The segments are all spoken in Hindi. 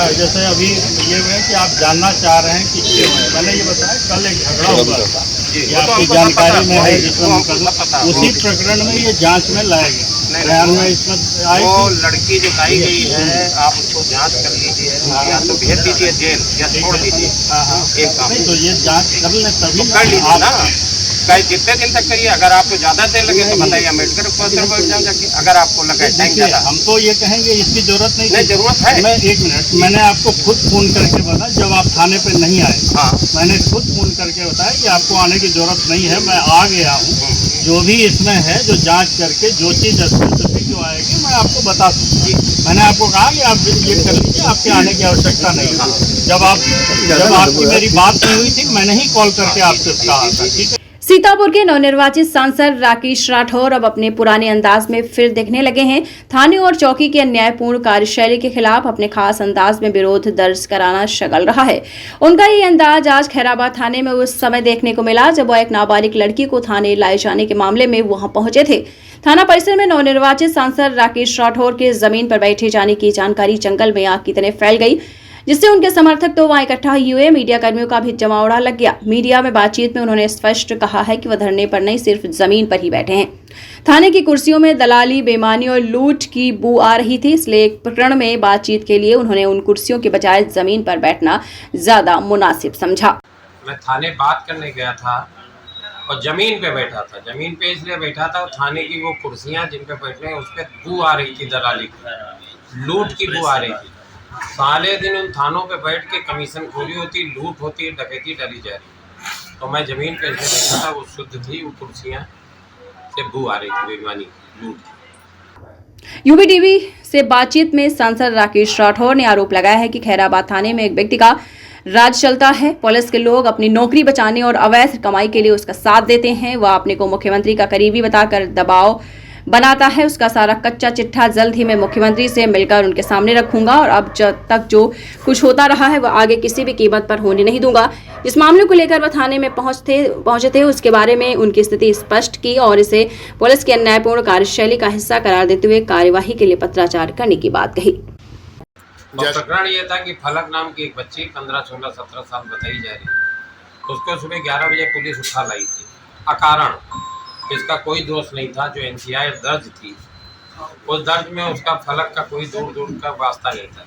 जैसे अभी ये है कि आप जानना चाह रहे हैं कि क्यों है, मैंने ये बताया कल एक झगड़ा हुआ था, ये आपकी जानकारी में है, जिसमें उसी प्रकरण में ये जांच में लाया गया। बयान में इसमें आई वो लड़की जो लाई गई है, आप उसको जांच कर लीजिए, या तो भेज दीजिए जेल या छोड़ दीजिए। एक काम तो ये जांच कर ले तभी कर लीजिए ना, जितने दिन तक करिए। अगर आपको ज्यादा देर लगे तो बताइए, अम्बेडकर एग्जाम जाके। अगर आपको लगे टाइम ज्यादा, हम तो ये कहेंगे इसकी जरूरत नहीं, जरूरत है। मैं 1 मिनट, मैंने आपको खुद फोन करके बताया जब आप थाने पे नहीं आए। हाँ, मैंने खुद फोन करके बताया कि आपको आने की जरूरत नहीं है, मैं आ गया हूँ। जो भी इसमें है, जो जांच करके जो चीज स्पेसिफिक जो आएगी मैं आपको बता दूँ। मैंने आपको कहा कि आप ये कर लीजिए, आपके आने की आवश्यकता नहीं है। जब आपकी मेरी बात नहीं हुई थी, मैंने ही कॉल करके आपसे कहा था। ठीक है। सीतापुर के नवनिर्वाचित सांसद राकेश राठौर अब अपने पुराने अंदाज में फिर दिखने लगे हैं। थाने और चौकी की अन्यायपूर्ण कार्यशैली के खिलाफ अपने खास अंदाज में विरोध दर्ज कराना शगल रहा है। उनका ये अंदाज आज खैराबाद थाने में उस समय देखने को मिला जब वह एक नाबालिग लड़की को थाने लाए जाने के मामले में वहां पहुंचे थे। थाना परिसर में नवनिर्वाचित सांसद राकेश राठौर के जमीन पर बैठे जाने की जानकारी जंगल में आग की तरह फैल गई, जिससे उनके समर्थक तो वहां इकट्ठा ही हुए। मीडिया कर्मियों का भी जमावड़ा लग गया। मीडिया में बातचीत में उन्होंने स्पष्ट कहा है कि वह धरने पर नहीं, सिर्फ जमीन पर ही बैठे हैं। थाने की कुर्सियों में दलाली, बेईमानी और लूट की बू आ रही थी, इसलिए एक प्रकरण में बातचीत के लिए उन्होंने उन कुर्सियों के बजाय जमीन पर बैठना ज्यादा मुनासिब समझा। मैं थाने बात करने गया था और जमीन पे बैठा था। जमीन पे इसलिए बैठा था, थाने की वो कुर्सियां जिन पे बैठने उस पर बू आ रही थी, दलाली की, लूट की बू आ रही थी। सारे दिन उन थानों पे बैठ के कमीशन खोली होती, लूट होती, डकैती डाली जा रही। तो मैं जमीन पे बैठा था, वो शुद्ध थी, वो कुर्सियां से बू आ रही थी, बेईमानी, लूट। यूबी टीवी से बातचीत में सांसद राकेश राठौर ने आरोप लगाया है कि खैराबाद थाने में एक व्यक्ति का राज चलता है। पुलिस के लोग अपनी नौकरी बचाने और अवैध कमाई के लिए उसका साथ देते हैं। वह अपने को मुख्यमंत्री का करीबी बताकर दबाव बनाता है। उसका सारा कच्चा चिट्ठा जल्द ही मैं मुख्यमंत्री से मिलकर उनके सामने रखूंगा और अब तक जो कुछ होता रहा है वह आगे किसी भी कीमत पर होने नहीं दूंगा। इस मामले को लेकर वह थाने में पहुंचे थे, उसके बारे में उनकी स्थिति स्पष्ट की और इसे पुलिस की अन्यायपूर्ण कार्यशैली का हिस्सा करार देते हुए कार्यवाही के लिए पत्राचार करने की बात कही। प्रकरण ये था कि फलक नाम की एक बच्ची 15, 16, 17 साल बताई जा रही, उसको सुबह 11 बजे पुलिस उठा लाई थी अकारण। इसका कोई दोष नहीं था। जो एनसीआई दर्ज थी, उस दर्ज में उसका फलक का कोई दूर का वास्ता नहीं था।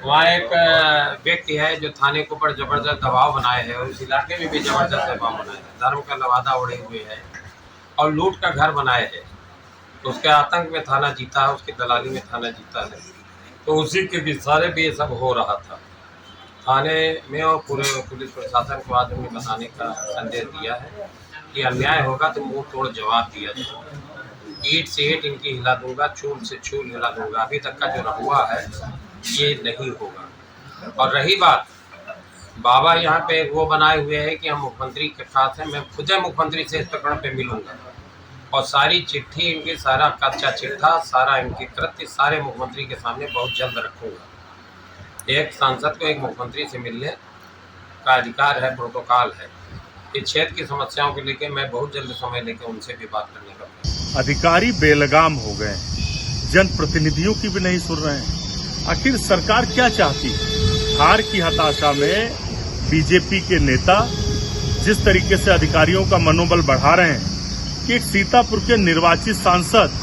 वहाँ एक व्यक्ति है जो थाने के ऊपर जबरदस्त दबाव बनाए है, उस इलाके में भी जबरदस्त दबाव बनाए है, धर्म का लवादा उड़े हुए है और लूट का घर बनाए है। तो उसके आतंक में थाना जीता है, उसकी दलाली में थाना जीता है। तो उसी के इशारे पे ये सब हो रहा था। थाने में और पूरे पुलिस प्रशासन को आज उन्हें बताने का संदेश दिया है कि अन्याय होगा तो मुंह तोड़ जवाब दिया जाए। ईंट से ईंट इनकी हिला दूंगा, चूल से चूल हिला दूंगा। अभी तक का जो रहुआ है ये नहीं होगा। और रही बात, बाबा यहाँ पे वो बनाए हुए है कि हम मुख्यमंत्री के खास हैं। मैं खुद मुख्यमंत्री से इस प्रकरण पे मिलूंगा और सारी चिट्ठी इनकी, सारा कच्चा चिट्ठा, सारा इनकी कृत्य सारे मुख्यमंत्री के सामने बहुत जल्द रखूंगा। एक सांसद को एक मुख्यमंत्री से मिलने का अधिकार है, प्रोटोकॉल है। इस क्षेत्र की समस्याओं को लेकर मैं बहुत जल्द समय लेकर उनसे भी बात करने का। अधिकारी बेलगाम हो गए, जनप्रतिनिधियों की भी नहीं सुन रहे हैं। आखिर सरकार क्या चाहती है? हार की हताशा में बीजेपी के नेता जिस तरीके से अधिकारियों का मनोबल बढ़ा रहे हैं कि एक सीतापुर के निर्वाचित सांसद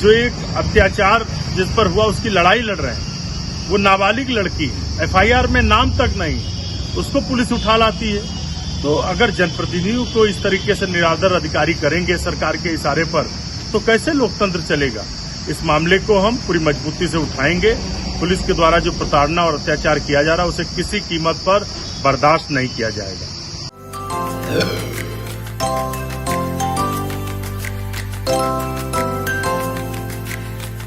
जो एक अत्याचार जिस पर हुआ उसकी लड़ाई लड़ रहे हैं, वो नाबालिग लड़की, एफआईआर में नाम तक नहीं, उसको पुलिस उठा लाती है। तो अगर जनप्रतिनिधियों को इस तरीके से निरादर अधिकारी करेंगे सरकार के इशारे पर, तो कैसे लोकतंत्र चलेगा? इस मामले को हम पूरी मजबूती से उठाएंगे। पुलिस के द्वारा जो प्रताड़ना और अत्याचार किया जा रहा है उसे किसी कीमत पर बर्दाश्त नहीं किया जाएगा।